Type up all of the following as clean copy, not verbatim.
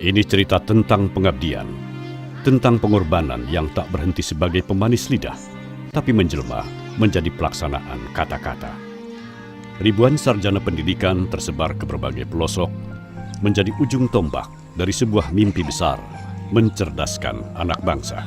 Ini cerita tentang pengabdian, tentang pengorbanan yang tak berhenti sebagai pemanis lidah, tapi menjelma menjadi pelaksanaan kata-kata. Ribuan sarjana pendidikan tersebar ke berbagai pelosok, menjadi ujung tombak dari sebuah mimpi besar, mencerdaskan anak bangsa.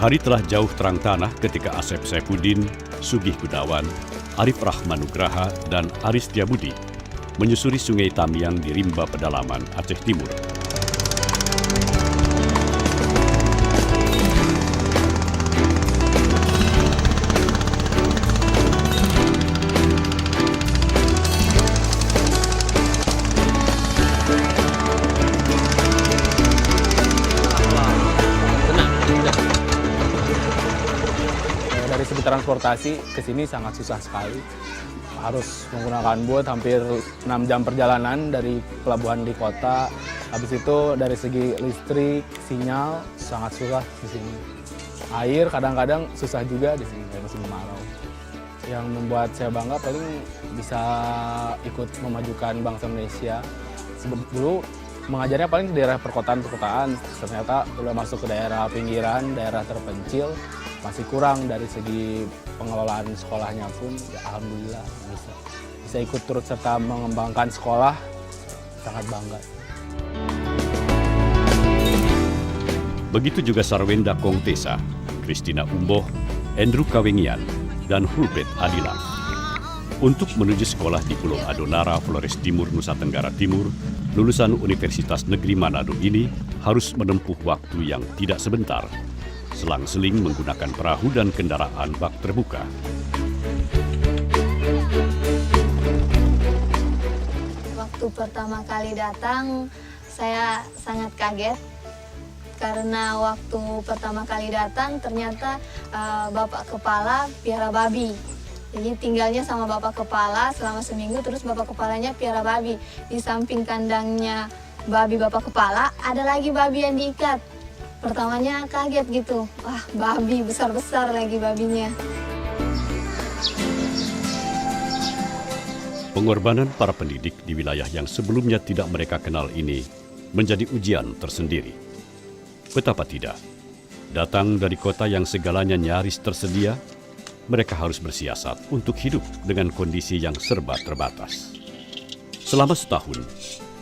Hari telah jauh terang tanah ketika Asep Saifuddin, Sugih Gunawan, Arif Rahmanugraha, dan Aris Setiabudi menyusuri Sungai Tamiang di Rimba Pedalaman, Aceh Timur. Dari segi transportasi ke sini sangat susah sekali. Harus menggunakan bot hampir 6 jam perjalanan dari pelabuhan di kota. Habis itu dari segi listrik, sinyal sangat susah di sini. Air kadang-kadang susah juga di sini kayak musim kemarau. Yang membuat saya bangga paling bisa ikut memajukan bangsa Indonesia. Dulu mengajarnya paling di daerah perkotaan, ternyata udah masuk ke daerah pinggiran, daerah terpencil. Masih kurang dari segi pengelolaan sekolahnya pun, ya alhamdulillah bisa ikut turut serta mengembangkan sekolah, sangat bangga. Begitu juga Sarwenda Kongtesa, Christina Umboh, Andrew Kawengian, dan Hulbert Adilang. Untuk menuju sekolah di Pulau Adonara, Flores Timur, Nusa Tenggara Timur, lulusan Universitas Negeri Manado ini harus menempuh waktu yang tidak sebentar, selang-seling menggunakan perahu dan kendaraan bak terbuka. Waktu pertama kali datang, saya sangat kaget. Karena waktu pertama kali datang, ternyata Bapak Kepala piara babi. Jadi tinggalnya sama Bapak Kepala selama seminggu, terus Bapak Kepalanya piara babi. Di samping kandangnya babi Bapak Kepala, ada lagi babi yang diikat. Pertamanya kaget gitu, wah babi besar-besar lagi babinya. Pengorbanan para pendidik di wilayah yang sebelumnya tidak mereka kenal ini menjadi ujian tersendiri. Betapa tidak, datang dari kota yang segalanya nyaris tersedia, mereka harus bersiasat untuk hidup dengan kondisi yang serba terbatas. Selama setahun,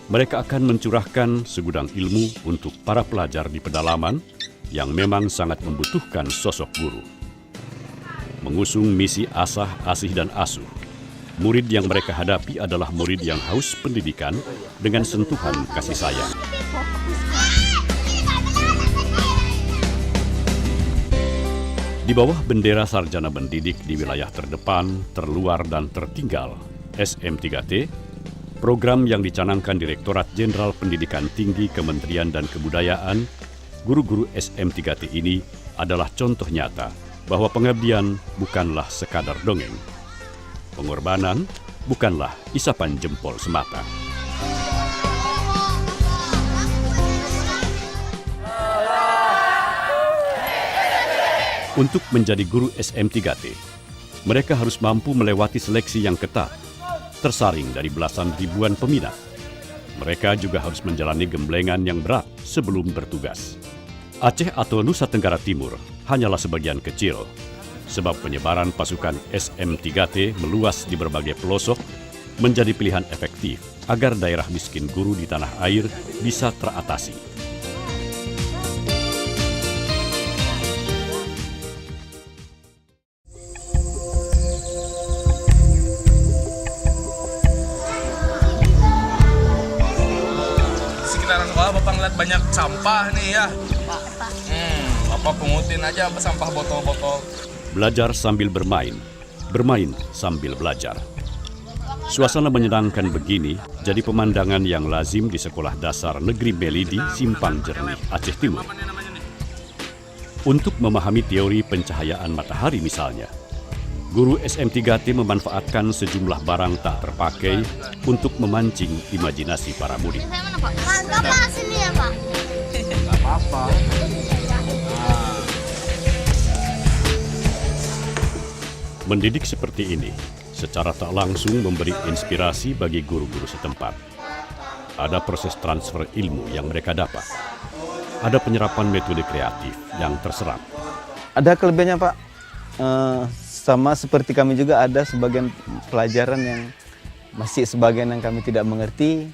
mereka akan mencurahkan segudang ilmu untuk para pelajar di pedalaman yang memang sangat membutuhkan sosok guru. Mengusung misi asah, asih, dan asuh, murid yang mereka hadapi adalah murid yang haus pendidikan dengan sentuhan kasih sayang. Di bawah bendera sarjana mendidik di wilayah terdepan, terluar, dan tertinggal, SM3T, program yang dicanangkan Direktorat Jenderal Pendidikan Tinggi Kementerian dan Kebudayaan, guru-guru SM3T ini adalah contoh nyata bahwa pengabdian bukanlah sekadar dongeng. Pengorbanan bukanlah isapan jempol semata. Untuk menjadi guru SM3T, mereka harus mampu melewati seleksi yang ketat, tersaring dari belasan ribuan peminat. Mereka juga harus menjalani gemblengan yang berat sebelum bertugas. Aceh atau Nusa Tenggara Timur hanyalah sebagian kecil, sebab penyebaran pasukan SM3T meluas di berbagai pelosok menjadi pilihan efektif agar daerah miskin guru di tanah air bisa teratasi. Sekitaran sekolah Bapak ngeliat banyak sampah nih ya. Apa pungutin aja apa sampah botol-botol. Belajar sambil bermain, bermain sambil belajar. Suasana menyenangkan begini jadi pemandangan yang lazim di Sekolah Dasar Negeri Melidi, Simpang Jernih, Aceh Timur. Untuk memahami teori pencahayaan matahari misalnya, guru SM3T memanfaatkan sejumlah barang tak terpakai untuk memancing imajinasi para murid. Mantap Pak, sini ya Pak. Nggak apa-apa. Mendidik seperti ini secara tak langsung memberi inspirasi bagi guru-guru setempat. Ada proses transfer ilmu yang mereka dapat. Ada penyerapan metode kreatif yang terserap. Ada kelebihannya Pak, sama seperti kami juga ada sebagian pelajaran yang masih sebagian yang kami tidak mengerti,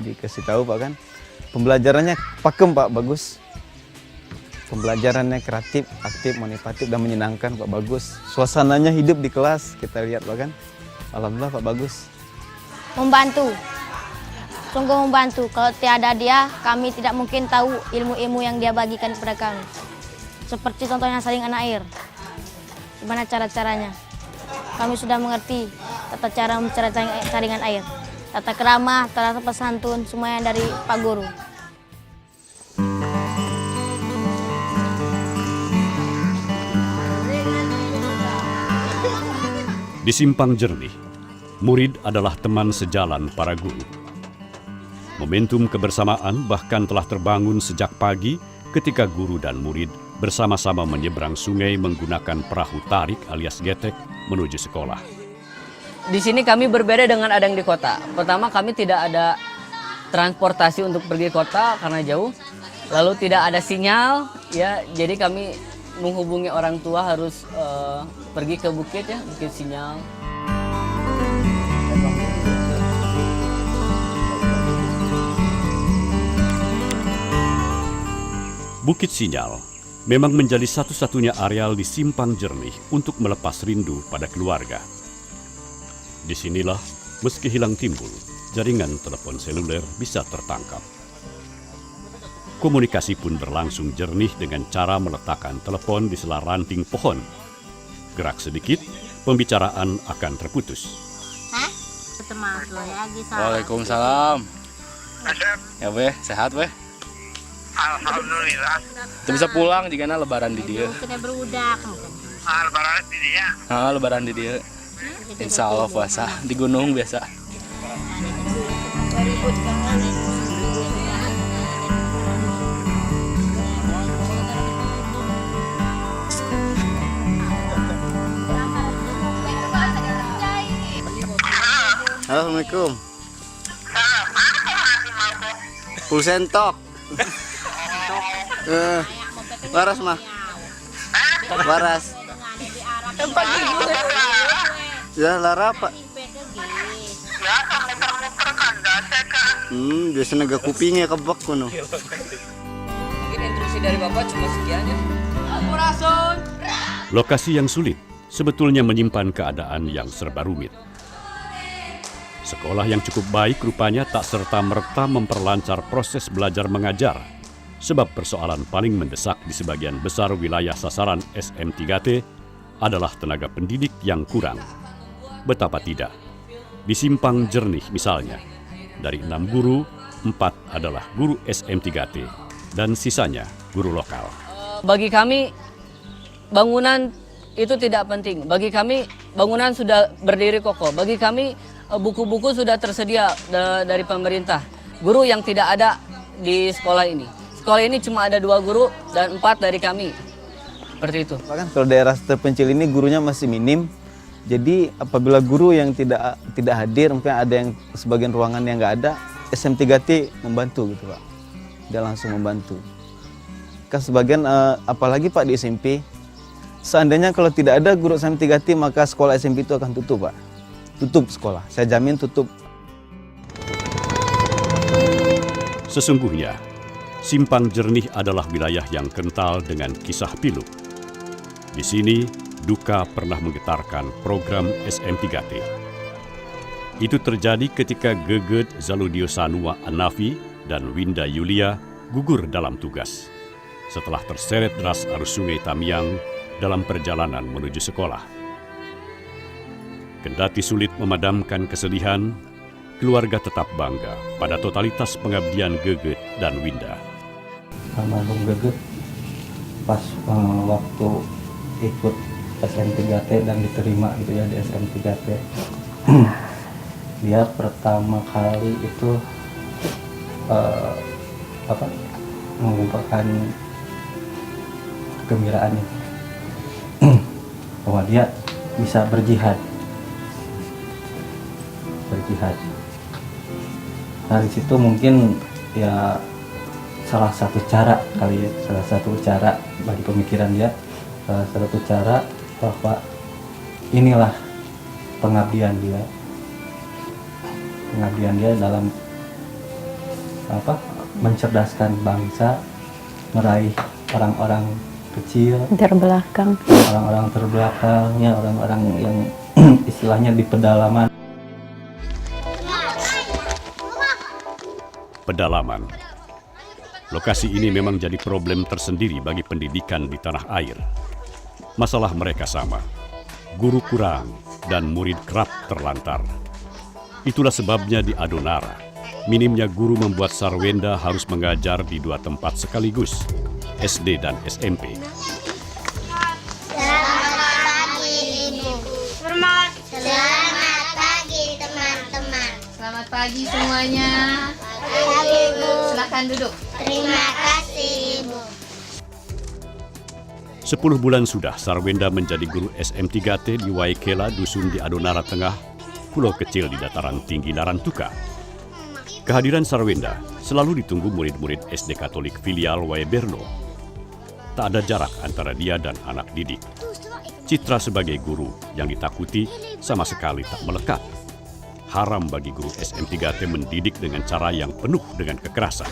dikasih tahu Pak kan. Pembelajarannya pakem Pak, bagus. Pembelajarannya kreatif, aktif, motivatif, dan menyenangkan Pak, bagus. Suasananya hidup di kelas, kita lihat Pak kan. Alhamdulillah Pak, bagus. Membantu, sungguh membantu. Kalau tiada dia, kami tidak mungkin tahu ilmu-ilmu yang dia bagikan kepada kami. Seperti contohnya saringan air. Gimana cara-caranya? Kami sudah mengerti tata cara saringan air. Tata kerama, tata pesantun, semuanya dari Pak Guru. Di Simpang Jernih, murid adalah teman sejalan para guru. Momentum kebersamaan bahkan telah terbangun sejak pagi ketika guru dan murid bersama-sama menyeberang sungai menggunakan perahu tarik alias getek menuju sekolah. Di sini kami berbeda dengan ada yang di kota. Pertama, kami tidak ada transportasi untuk pergi ke kota karena jauh. Lalu tidak ada sinyal, ya. Jadi kami menghubungi orang tua harus pergi ke bukit, ya, bukit sinyal. Bukit Sinyal memang menjadi satu-satunya areal di Simpang Jernih untuk melepas rindu pada keluarga. Disinilah, meski hilang timbul, jaringan telepon seluler bisa tertangkap. Komunikasi pun berlangsung jernih dengan cara meletakkan telepon di sela ranting pohon. Gerak sedikit, pembicaraan akan terputus. Waalaikumsalam. Ya Beh, sehat Beh? Alhamdulillah. Kita bisa pulang jika lebaran di dia. Kita berudak. Lebaran di dia. Lebaran di dia. Insya Allah puasa di gunung biasa. Assalamualaikum. Pulsentok. Waras mah. Waras. Ya lara Pak. Biasa naga kupingnya kebak kuno. Mungkin instruksi dari Bapak cuma sekian ya. Lokasi yang sulit sebetulnya menyimpan keadaan yang serba rumit. Sekolah yang cukup baik rupanya tak serta-merta memperlancar proses belajar mengajar, sebab persoalan paling mendesak di sebagian besar wilayah sasaran SM3T adalah tenaga pendidik yang kurang. Betapa tidak, di Simpang Jernih misalnya, dari 6 guru, 4 adalah guru SM3T dan sisanya guru lokal. Bagi kami, bangunan itu tidak penting. Bagi kami, bangunan sudah berdiri kokoh. Bagi kami, buku-buku sudah tersedia dari pemerintah. Guru yang tidak ada di sekolah ini. Sekolah ini cuma ada 2 guru dan 4 dari kami. Seperti itu. Bahkan kalau daerah terpencil ini gurunya masih minim. Jadi apabila guru yang tidak hadir, mungkin ada yang sebagian ruangan yang nggak ada, SM3T membantu gitu Pak. Dia langsung membantu. Kan sebagian, apalagi Pak di SMP, seandainya kalau tidak ada guru SM3T maka sekolah SMP itu akan tutup Pak. Tutup sekolah, saya jamin tutup. Sesungguhnya, Simpang Jernih adalah wilayah yang kental dengan kisah pilu. Di sini, duka pernah menggetarkan program SM3T. Itu terjadi ketika Geget Zaludio Sanua Anafi dan Winda Yulia gugur dalam tugas. setelah terseret deras arus sungai Tamiang dalam perjalanan menuju sekolah. Kendati sulit memadamkan kesedihan, keluarga tetap bangga pada totalitas pengabdian Geget dan Winda. Almarhum Geget pas waktu ikut SM3T dan diterima gitu ya di SM3T. Dia pertama kali itu mengungkapkan kegembiraannya bahwa dia bisa berjihad. Dari situ mungkin ya salah satu cara bagi pemikiran dia, salah satu cara bahwa inilah pengabdian dia dalam mencerdaskan bangsa, meraih orang-orang kecil, terbelakang, orang-orang terbelakangnya, orang-orang yang istilahnya di pedalaman. Pedalaman. Lokasi ini memang jadi problem tersendiri bagi pendidikan di tanah air. Masalah mereka sama. Guru kurang dan murid kerap terlantar. Itulah sebabnya di Adonara, minimnya guru membuat Sarwenda harus mengajar di 2 tempat sekaligus, SD dan SMP. Selamat pagi Ibu. Selamat pagi teman-teman. Selamat pagi semuanya. Pagi Ibu. Silakan duduk. Terima kasih Ibu. 10 bulan sudah Sarwenda menjadi guru SM3T di Waikela, dusun di Adonara Tengah, pulau kecil di dataran tinggi Larantuka. Kehadiran Sarwenda selalu ditunggu murid-murid SD Katolik filial Waeberno. Tak ada jarak antara dia dan anak didik. Citra sebagai guru yang ditakuti sama sekali tak melekat. Haram bagi guru SM3T mendidik dengan cara yang penuh dengan kekerasan.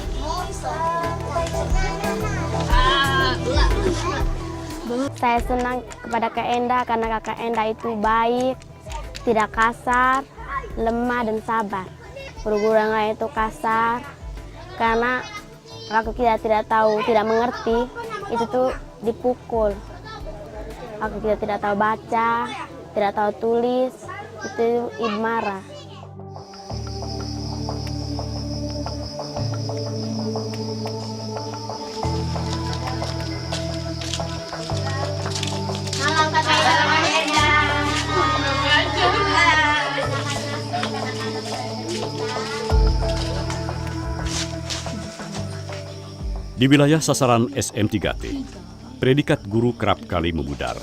Saya senang kepada Kak Enda karena Kakak Enda itu baik, tidak kasar, lemah dan sabar. Guru-guru yang lain itu kasar, karena waktu kita tidak tahu, tidak mengerti, itu tuh dipukul. Waktu kita tidak tahu baca, tidak tahu tulis, itu ibu marah. Di wilayah sasaran SM3T, predikat guru kerap kali memudar.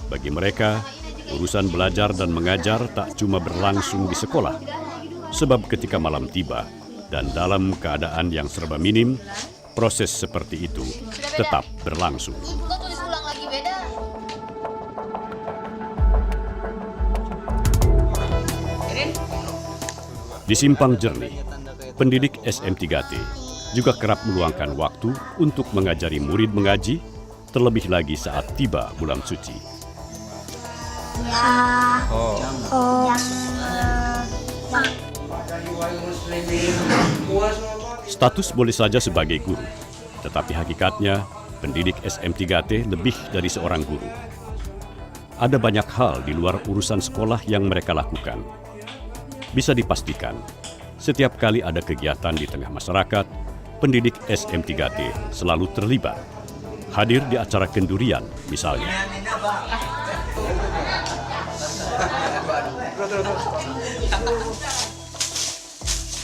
Bagi mereka, urusan belajar dan mengajar tak cuma berlangsung di sekolah, sebab ketika malam tiba dan dalam keadaan yang serba minim, proses seperti itu tetap berlangsung. Di Simpang Jernih, pendidik SM3T juga kerap meluangkan waktu untuk mengajari murid mengaji, terlebih lagi saat tiba bulan suci. Status boleh saja sebagai guru, tetapi hakikatnya pendidik SM3T lebih dari seorang guru. Ada banyak hal di luar urusan sekolah yang mereka lakukan. Bisa dipastikan, setiap kali ada kegiatan di tengah masyarakat, pendidik SM3T selalu terlibat. Hadir di acara kendurian misalnya.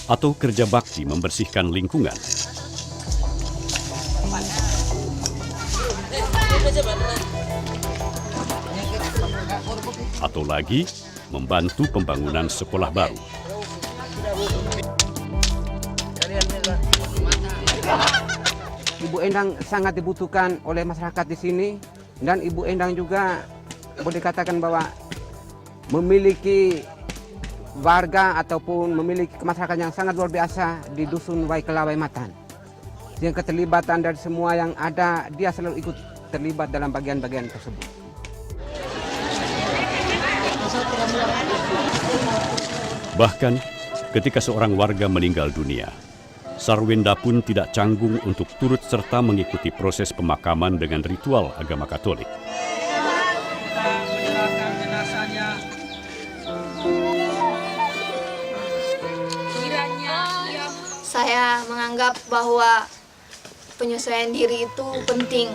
Atau kerja bakti membersihkan lingkungan. Atau lagi, membantu pembangunan sekolah baru. Ibu Endang sangat dibutuhkan oleh masyarakat di sini, dan Ibu Endang juga boleh dikatakan bahwa memiliki warga ataupun memiliki masyarakat yang sangat luar biasa di dusun Waikela Waimatan. Yang keterlibatan dari semua yang ada, dia selalu ikut terlibat dalam bagian-bagian tersebut. Bahkan ketika seorang warga meninggal dunia, Sarwenda pun tidak canggung untuk turut serta mengikuti proses pemakaman dengan ritual agama Katolik. Saya menganggap bahwa penyesuaian diri itu penting.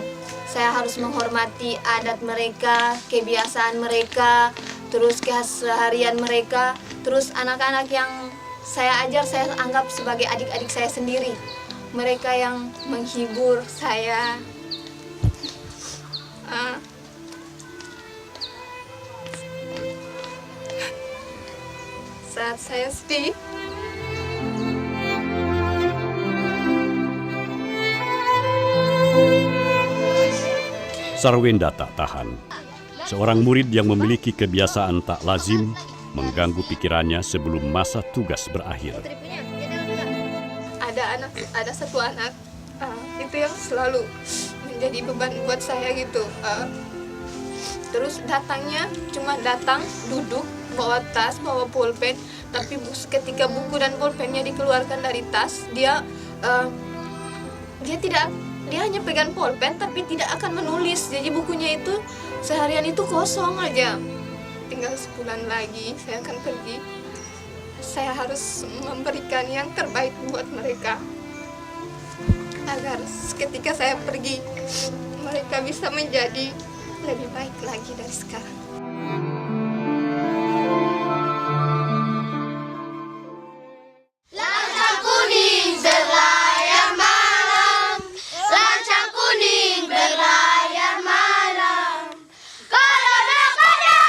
Saya harus menghormati adat mereka, kebiasaan mereka, terus keseharian mereka, terus anak-anak yang saya ajar, saya anggap sebagai adik-adik saya sendiri. Mereka yang menghibur saya. Saat saya sedih, Sarwenda tak tahan. Seorang murid yang memiliki kebiasaan tak lazim mengganggu pikirannya sebelum masa tugas berakhir. ada satu anak itu yang selalu menjadi beban buat saya gitu. Terus datangnya cuma datang, duduk, bawa tas, bawa pulpen, tapi ketika buku dan pulpennya dikeluarkan dari tas, dia hanya pegang pulpen tapi tidak akan menulis. Jadi bukunya itu seharian itu kosong aja. Tinggal sebulan lagi saya akan pergi. Saya harus memberikan yang terbaik buat mereka, agar ketika saya pergi mereka bisa menjadi lebih baik lagi dari sekarang. Lancang kuning berlayar malam, lancang kuning berlayar malam. Kalau nakoda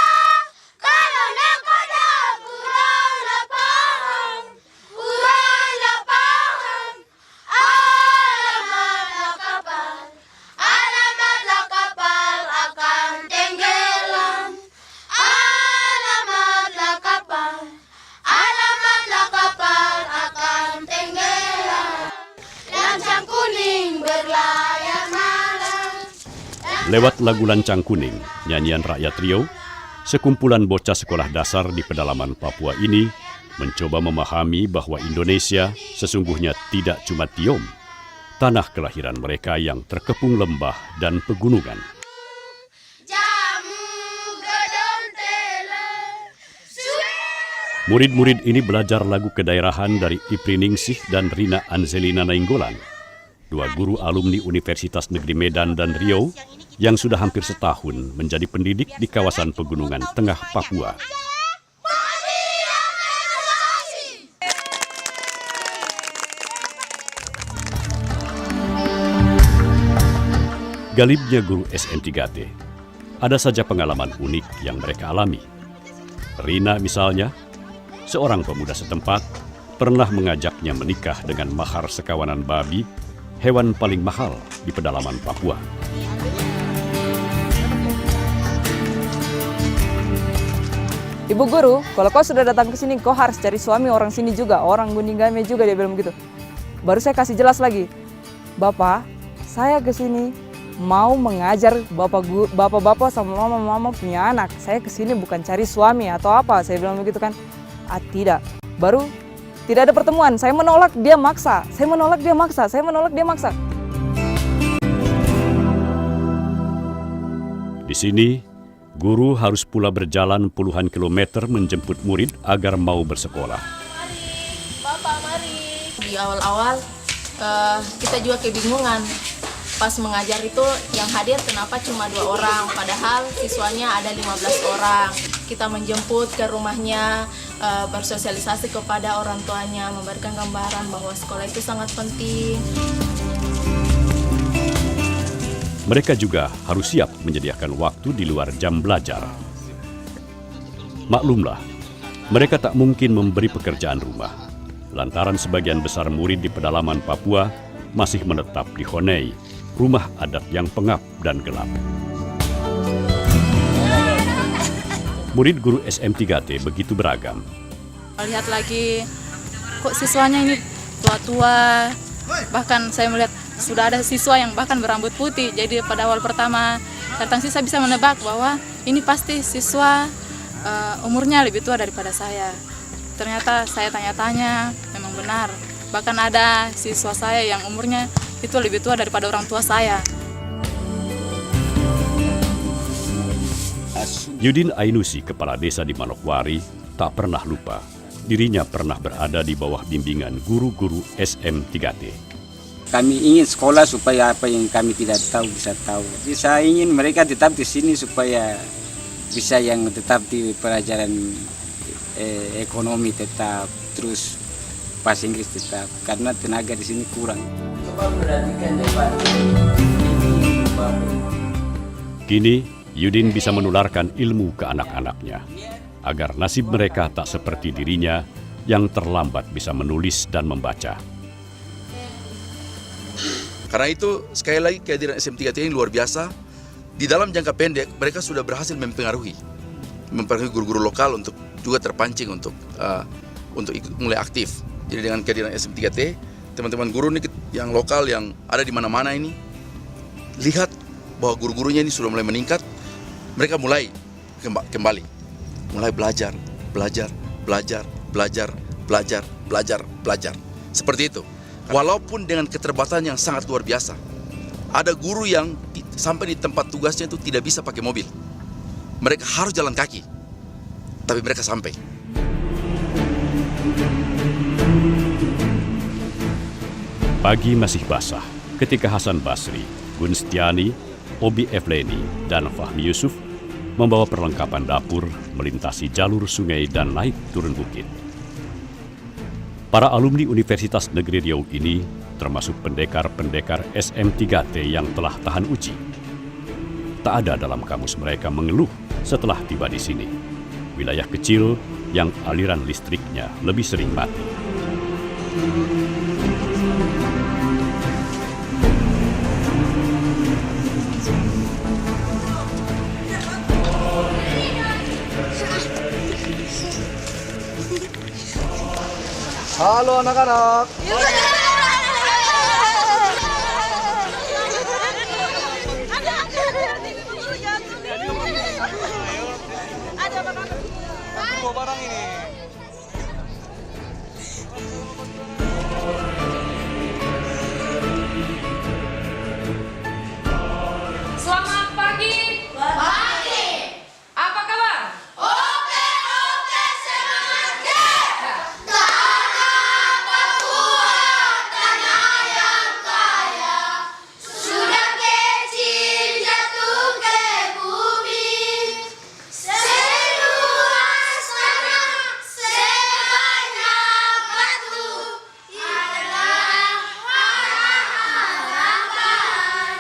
kuranglah paham, kuranglah paham. Alamatlah kapal akan tenggelam. Alamatlah kapal akan tenggelam. Lancang kuning berlayar malam. Lewat lagu Lancang Kuning, nyanyian rakyat Riau, sekumpulan bocah sekolah dasar di pedalaman Papua ini mencoba memahami bahwa Indonesia sesungguhnya tidak cuma Tiom, tanah kelahiran mereka yang terkepung lembah dan pegunungan. Jamu godong tele, Murid-murid ini belajar lagu kedaerahan dari Ipri Ningsih dan Rina Anzelina Nainggolan, dua guru alumni Universitas Negeri Medan dan Riau yang sudah hampir setahun menjadi pendidik di kawasan pegunungan tengah Papua. Galibnya guru SN3T, ada saja pengalaman unik yang mereka alami. Rina misalnya, seorang pemuda setempat, pernah mengajaknya menikah dengan mahar sekawanan babi, hewan paling mahal di pedalaman Papua. Ibu guru, kalau kau sudah datang ke sini, kau harus cari suami orang sini juga, orang Guningame juga, dia bilang begitu. Baru saya kasih jelas lagi, Bapak, saya ke sini mau mengajar bapak-bapak sama mama-mama punya anak. Saya ke sini bukan cari suami atau apa, saya bilang begitu kan. Tidak. Baru tidak ada pertemuan, saya menolak, dia maksa. Saya menolak, dia maksa. Saya menolak, dia maksa. Di sini, guru harus pula berjalan puluhan kilometer menjemput murid agar mau bersekolah. Bapak, mari. Di awal-awal kita juga kebingungan. Pas mengajar itu yang hadir kenapa cuma 2 orang, padahal siswanya ada 15 orang. Kita menjemput ke rumahnya, bersosialisasi kepada orang tuanya, memberikan gambaran bahwa sekolah itu sangat penting. Mereka juga harus siap menyediakan waktu di luar jam belajar. Maklumlah, mereka tak mungkin memberi pekerjaan rumah, lantaran sebagian besar murid di pedalaman Papua masih menetap di Honei, rumah adat yang pengap dan gelap. Murid guru SM3T begitu beragam. Lihat lagi, kok siswanya ini tua-tua, bahkan saya melihat sudah ada siswa yang bahkan berambut putih. Jadi pada awal pertama datang sih saya bisa menebak bahwa ini pasti siswa umurnya lebih tua daripada saya. Ternyata saya tanya-tanya, memang benar. Bahkan ada siswa saya yang umurnya itu lebih tua daripada orang tua saya. Yudin Ainusi, kepala desa di Manokwari, tak pernah lupa dirinya pernah berada di bawah bimbingan guru-guru SM3T. Kami ingin sekolah supaya apa yang kami tidak tahu bisa tahu. Jadi saya ingin mereka tetap di sini supaya bisa yang tetap di pelajaran ekonomi tetap, terus bahasa Inggris tetap, karena tenaga di sini kurang. Kini Yudin bisa menularkan ilmu ke anak-anaknya, agar nasib mereka tak seperti dirinya yang terlambat bisa menulis dan membaca. Karena itu, sekali lagi kehadiran SM3T ini luar biasa. Di dalam jangka pendek, mereka sudah berhasil mempengaruhi guru-guru lokal untuk juga terpancing untuk mulai aktif. Jadi dengan kehadiran SM3T, teman-teman guru ini yang lokal yang ada di mana-mana ini, lihat bahwa guru-gurunya ini sudah mulai meningkat. Mereka mulai kembali, mulai belajar. Seperti itu. Walaupun dengan keterbatasan yang sangat luar biasa. Ada guru yang sampai di tempat tugasnya itu tidak bisa pakai mobil. Mereka harus jalan kaki. Tapi mereka sampai. Pagi masih basah ketika Hasan Basri, Gunstiani, Obi Efleni, dan Fahmi Yusuf membawa perlengkapan dapur melintasi jalur sungai dan naik turun bukit. Para alumni Universitas Negeri Riau ini termasuk pendekar-pendekar SM3T yang telah tahan uji. Tak ada dalam kamus mereka mengeluh setelah tiba di sini. Wilayah kecil yang aliran listriknya lebih sering mati. Halo anak-anak. Bawa barang ini. Selamat pagi. Pagi. Apa kabar? Oke, semangat deh. Tanah Papua, tanah yang kaya, sudah kecil jatuh ke bumi. Seluas tanah, sebanyak batu, adalah harapan.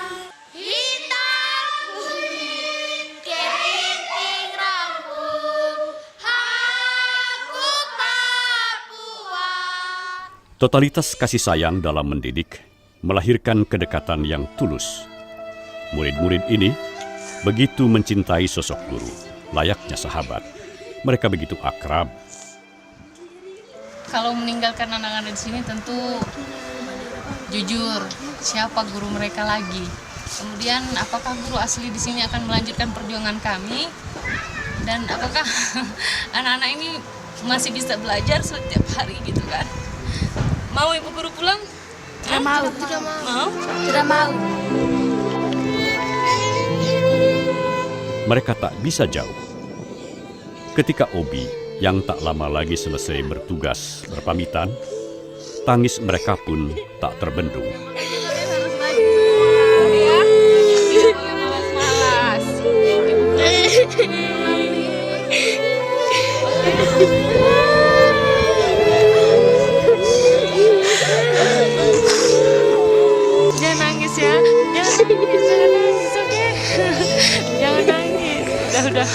Hitam putih, keriting rambut, aku Papua. Totalitas kasih sayang dalam mendidik melahirkan kedekatan yang tulus. Murid-murid ini begitu mencintai sosok guru, layaknya sahabat. Mereka begitu akrab. Kalau meninggalkan anak-anak di sini tentu jujur siapa guru mereka lagi. Kemudian apakah guru asli di sini akan melanjutkan perjuangan kami, dan apakah anak-anak ini masih bisa belajar setiap hari gitu kan? Mau ibu guru pulang? Tidak mau. Tidak mau. Tidak mau. Mereka tak bisa jauh. Ketika Obi yang tak lama lagi selesai bertugas berpamitan, tangis mereka pun tak terbendung. Jangan nangis ya. Jangan nangis, oke? Jangan nangis. Udah.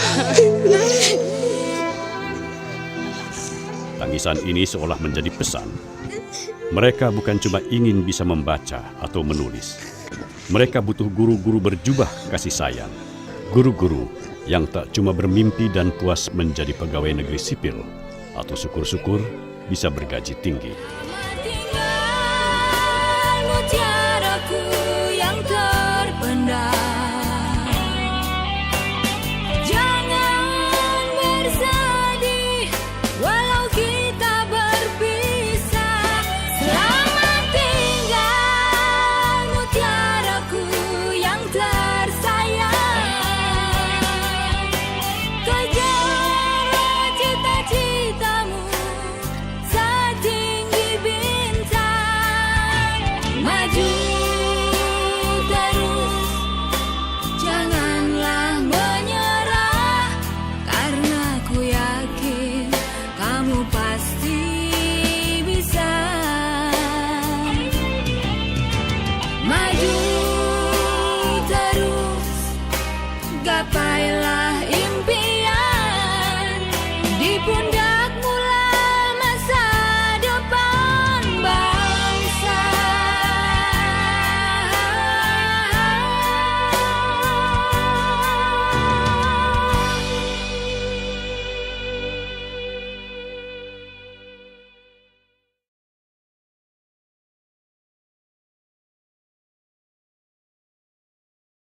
Tangisan ini seolah menjadi pesan. Mereka bukan cuma ingin bisa membaca atau menulis. Mereka butuh guru-guru berjubah kasih sayang. Guru-guru yang tak cuma bermimpi dan puas menjadi pegawai negeri sipil, atau syukur-syukur bisa bergaji tinggi.